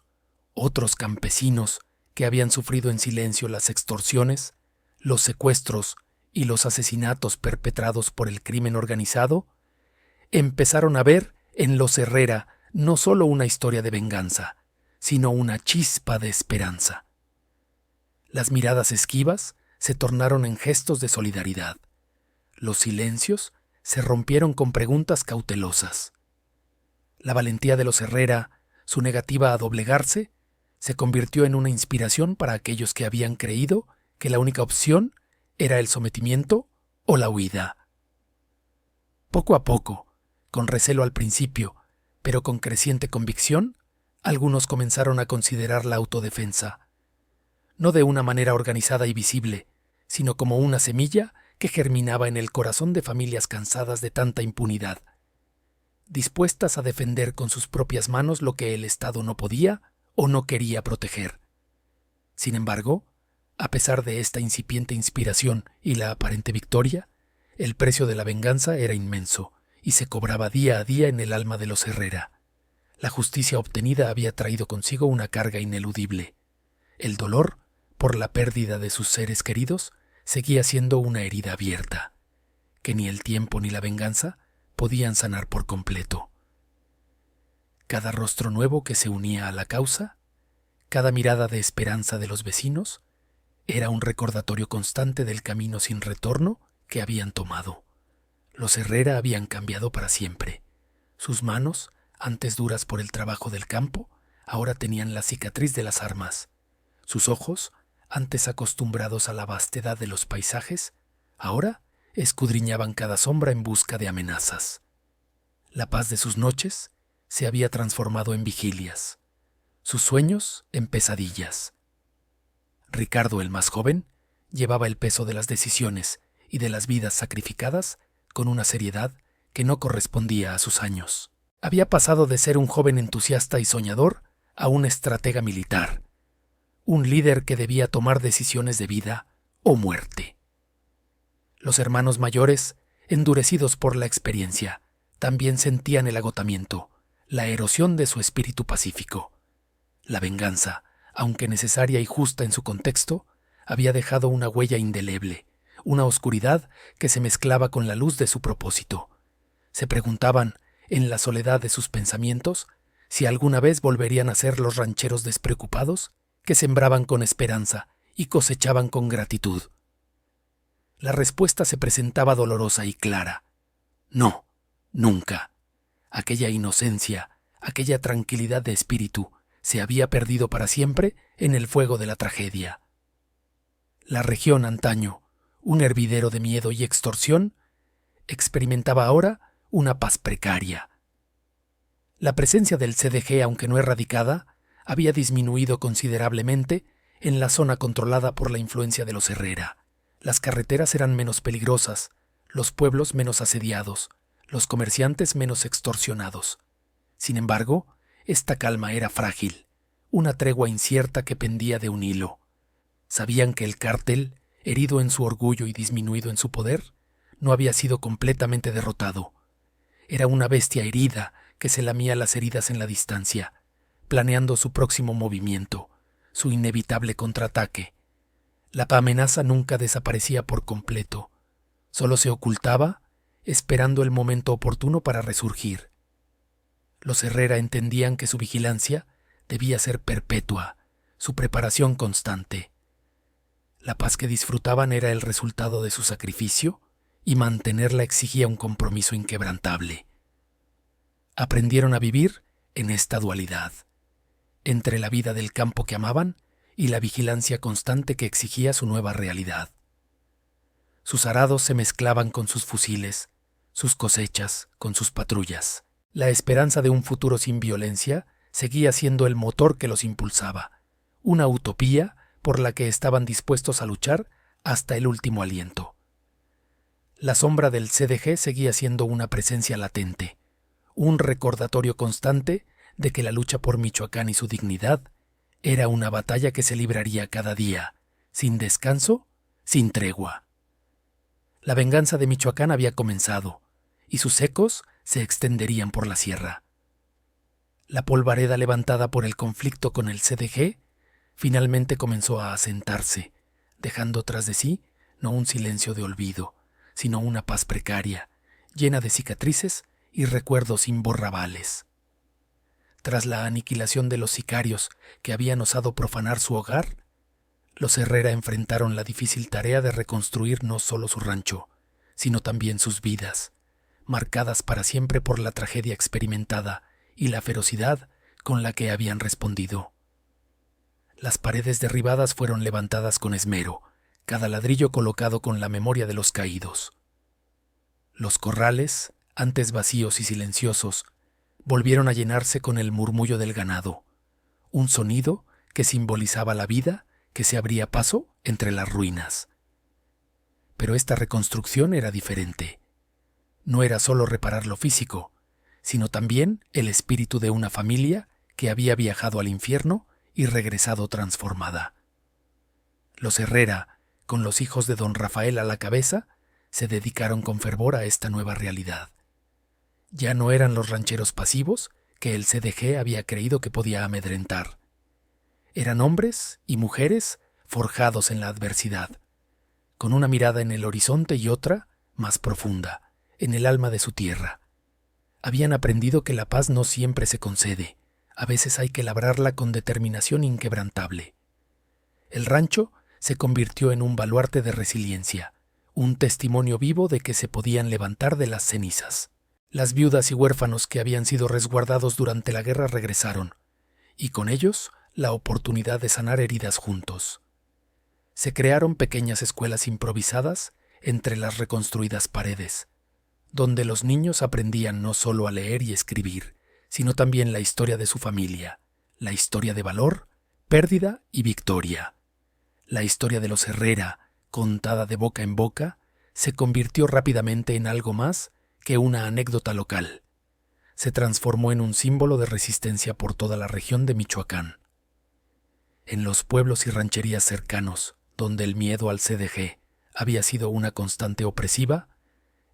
otros campesinos que habían sufrido en silencio las extorsiones, los secuestros y los asesinatos perpetrados por el crimen organizado, empezaron a ver en los Herrera no solo una historia de venganza, sino una chispa de esperanza. Las miradas esquivas se tornaron en gestos de solidaridad. Los silencios se rompieron con preguntas cautelosas. La valentía de los Herrera, su negativa a doblegarse, se convirtió en una inspiración para aquellos que habían creído que la única opción era el sometimiento o la huida. Poco a poco, con recelo al principio, pero con creciente convicción, algunos comenzaron a considerar la autodefensa, no de una manera organizada y visible, sino como una semilla que germinaba en el corazón de familias cansadas de tanta impunidad, dispuestas a defender con sus propias manos lo que el Estado no podía o no quería proteger. Sin embargo, a pesar de esta incipiente inspiración y la aparente victoria, el precio de la venganza era inmenso y se cobraba día a día en el alma de los Herrera. La justicia obtenida había traído consigo una carga ineludible. El dolor, por la pérdida de sus seres queridos, seguía siendo una herida abierta, que ni el tiempo ni la venganza podían sanar por completo. Cada rostro nuevo que se unía a la causa, cada mirada de esperanza de los vecinos, era un recordatorio constante del camino sin retorno que habían tomado. Los Herrera habían cambiado para siempre. Sus manos, antes duras por el trabajo del campo, ahora tenían la cicatriz de las armas. Sus ojos, antes acostumbrados a la vastedad de los paisajes, ahora escudriñaban cada sombra en busca de amenazas. La paz de sus noches se había transformado en vigilias, sus sueños en pesadillas. Ricardo, el más joven, llevaba el peso de las decisiones y de las vidas sacrificadas con una seriedad que no correspondía a sus años. Había pasado de ser un joven entusiasta y soñador a un estratega militar, un líder que debía tomar decisiones de vida o muerte. Los hermanos mayores, endurecidos por la experiencia, también sentían el agotamiento, la erosión de su espíritu pacífico. La venganza, aunque necesaria y justa en su contexto, había dejado una huella indeleble, una oscuridad que se mezclaba con la luz de su propósito. Se preguntaban, en la soledad de sus pensamientos, si alguna vez volverían a ser los rancheros despreocupados que sembraban con esperanza y cosechaban con gratitud. La respuesta se presentaba dolorosa y clara. No, nunca. Aquella inocencia, aquella tranquilidad de espíritu, se había perdido para siempre en el fuego de la tragedia. La región antaño, un hervidero de miedo y extorsión, experimentaba ahora una paz precaria. La presencia del CDG, aunque no erradicada, había disminuido considerablemente en la zona controlada por la influencia de los Herrera. Las carreteras eran menos peligrosas, los pueblos menos asediados, los comerciantes menos extorsionados. Sin embargo, esta calma era frágil, una tregua incierta que pendía de un hilo. Sabían que el cártel, herido en su orgullo y disminuido en su poder, no había sido completamente derrotado. Era una bestia herida que se lamía las heridas en la distancia, planeando su próximo movimiento, su inevitable contraataque. La amenaza nunca desaparecía por completo, solo se ocultaba, esperando el momento oportuno para resurgir. Los Herrera entendían que su vigilancia debía ser perpetua, su preparación constante. La paz que disfrutaban era el resultado de su sacrificio y mantenerla exigía un compromiso inquebrantable. Aprendieron a vivir en esta dualidad, entre la vida del campo que amaban y la vigilancia constante que exigía su nueva realidad. Sus arados se mezclaban con sus fusiles, sus cosechas con sus patrullas. La esperanza de un futuro sin violencia seguía siendo el motor que los impulsaba, una utopía por la que estaban dispuestos a luchar hasta el último aliento. La sombra del CDG seguía siendo una presencia latente, un recordatorio constante de que la lucha por Michoacán y su dignidad era una batalla que se libraría cada día, sin descanso, sin tregua. La venganza de Michoacán había comenzado, y sus ecos se extenderían por la sierra. La polvareda levantada por el conflicto con el CDG finalmente comenzó a asentarse, dejando tras de sí no un silencio de olvido, sino una paz precaria, llena de cicatrices y recuerdos imborrables. Tras la aniquilación de los sicarios que habían osado profanar su hogar, los Herrera enfrentaron la difícil tarea de reconstruir no solo su rancho, sino también sus vidas, marcadas para siempre por la tragedia experimentada y la ferocidad con la que habían respondido. Las paredes derribadas fueron levantadas con esmero, cada ladrillo colocado con la memoria de los caídos. Los corrales, antes vacíos y silenciosos, volvieron a llenarse con el murmullo del ganado, un sonido que simbolizaba la vida que se abría paso entre las ruinas. Pero esta reconstrucción era diferente. No era solo reparar lo físico, sino también el espíritu de una familia que había viajado al infierno y regresado transformada. Los Herrera, con los hijos de don Rafael a la cabeza, se dedicaron con fervor a esta nueva realidad. Ya no eran los rancheros pasivos que el CDG había creído que podía amedrentar. Eran hombres y mujeres forjados en la adversidad, con una mirada en el horizonte y otra, más profunda, en el alma de su tierra. Habían aprendido que la paz no siempre se concede, a veces hay que labrarla con determinación inquebrantable. El rancho se convirtió en un baluarte de resiliencia, un testimonio vivo de que se podían levantar de las cenizas. Las viudas y huérfanos que habían sido resguardados durante la guerra regresaron, y con ellos la oportunidad de sanar heridas juntos. Se crearon pequeñas escuelas improvisadas entre las reconstruidas paredes, donde los niños aprendían no solo a leer y escribir, sino también la historia de su familia, la historia de valor, pérdida y victoria. La historia de los Herrera, contada de boca en boca, se convirtió rápidamente en algo más que una anécdota local. Se transformó en un símbolo de resistencia por toda la región de Michoacán. En los pueblos y rancherías cercanos, donde el miedo al CDG había sido una constante opresiva,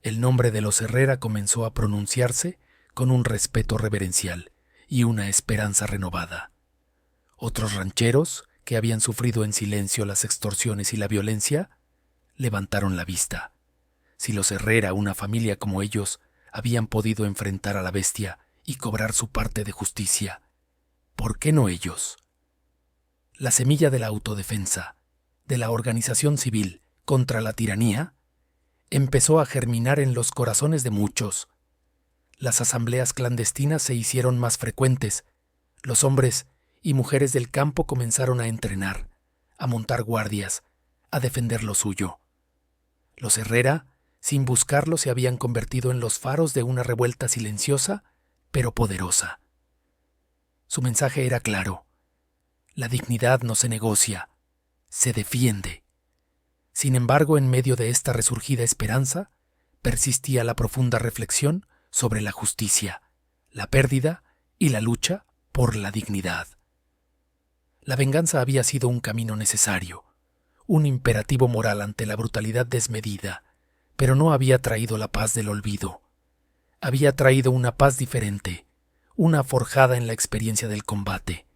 el nombre de los Herrera comenzó a pronunciarse con un respeto reverencial y una esperanza renovada. Otros rancheros, que habían sufrido en silencio las extorsiones y la violencia, levantaron la vista. Si los Herrera, una familia como ellos, habían podido enfrentar a la bestia y cobrar su parte de justicia, ¿por qué no ellos? La semilla de la autodefensa, de la organización civil contra la tiranía, empezó a germinar en los corazones de muchos. Las asambleas clandestinas se hicieron más frecuentes. Los hombres y mujeres del campo comenzaron a entrenar, a montar guardias, a defender lo suyo. Los Herrera, sin buscarlo, se habían convertido en los faros de una revuelta silenciosa, pero poderosa. Su mensaje era claro. La dignidad no se negocia, se defiende. Sin embargo, en medio de esta resurgida esperanza, persistía la profunda reflexión sobre la justicia, la pérdida y la lucha por la dignidad. La venganza había sido un camino necesario, un imperativo moral ante la brutalidad desmedida, pero no había traído la paz del olvido. Había traído una paz diferente, una forjada en la experiencia del combate,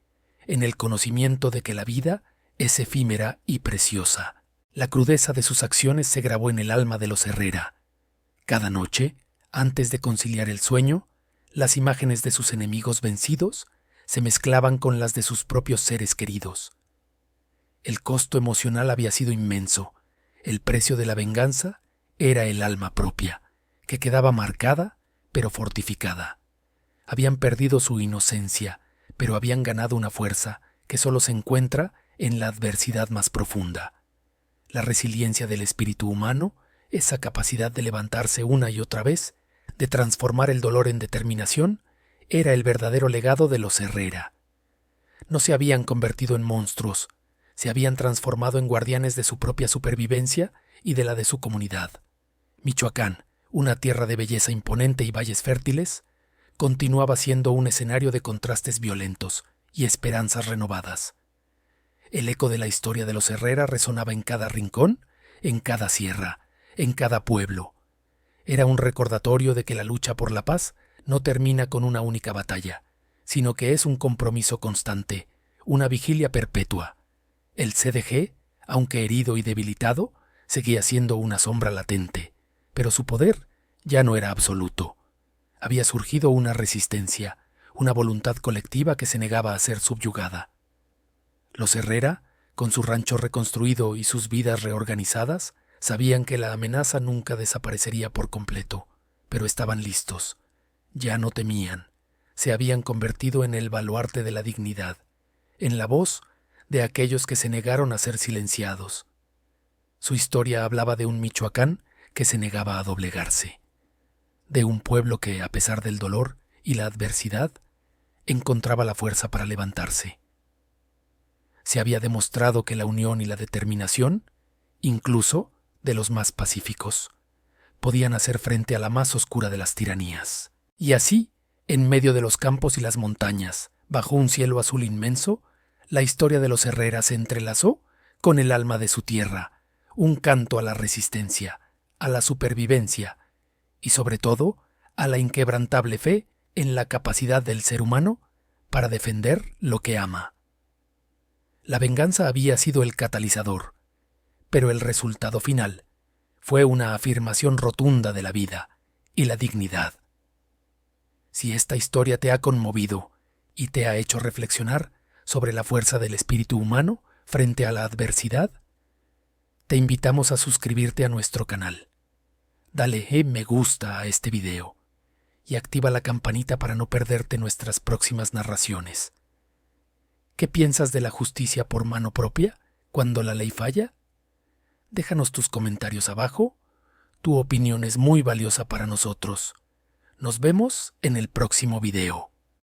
en el conocimiento de que la vida es efímera y preciosa. La crudeza de sus acciones se grabó en el alma de los Herrera. Cada noche, antes de conciliar el sueño, las imágenes de sus enemigos vencidos se mezclaban con las de sus propios seres queridos. El costo emocional había sido inmenso. El precio de la venganza era el alma propia, que quedaba marcada, pero fortificada. Habían perdido su inocencia, pero habían ganado una fuerza que solo se encuentra en la adversidad más profunda. La resiliencia del espíritu humano, esa capacidad de levantarse una y otra vez, de transformar el dolor en determinación, era el verdadero legado de los Herrera. No se habían convertido en monstruos, se habían transformado en guardianes de su propia supervivencia y de la de su comunidad. Michoacán, una tierra de belleza imponente y valles fértiles, continuaba siendo un escenario de contrastes violentos y esperanzas renovadas. El eco de la historia de los Herrera resonaba en cada rincón, en cada sierra, en cada pueblo. Era un recordatorio de que la lucha por la paz no termina con una única batalla, sino que es un compromiso constante, una vigilia perpetua. El CDG, aunque herido y debilitado, seguía siendo una sombra latente, pero su poder ya no era absoluto. Había surgido una resistencia, una voluntad colectiva que se negaba a ser subyugada. Los Herrera, con su rancho reconstruido y sus vidas reorganizadas, sabían que la amenaza nunca desaparecería por completo, pero estaban listos. Ya no temían. Se habían convertido en el baluarte de la dignidad, en la voz de aquellos que se negaron a ser silenciados. Su historia hablaba de un Michoacán que se negaba a doblegarse, de un pueblo que, a pesar del dolor y la adversidad, encontraba la fuerza para levantarse. Se había demostrado que la unión y la determinación, incluso de los más pacíficos, podían hacer frente a la más oscura de las tiranías. Y así, en medio de los campos y las montañas, bajo un cielo azul inmenso, la historia de los Herrera se entrelazó con el alma de su tierra, un canto a la resistencia, a la supervivencia y, sobre todo, a la inquebrantable fe en la capacidad del ser humano para defender lo que ama. La venganza había sido el catalizador, pero el resultado final fue una afirmación rotunda de la vida y la dignidad. Si esta historia te ha conmovido y te ha hecho reflexionar sobre la fuerza del espíritu humano frente a la adversidad, te invitamos a suscribirte a nuestro canal. Dale me gusta a este video y activa la campanita para no perderte nuestras próximas narraciones. ¿Qué piensas de la justicia por mano propia cuando la ley falla? Déjanos tus comentarios abajo. Tu opinión es muy valiosa para nosotros. Nos vemos en el próximo video.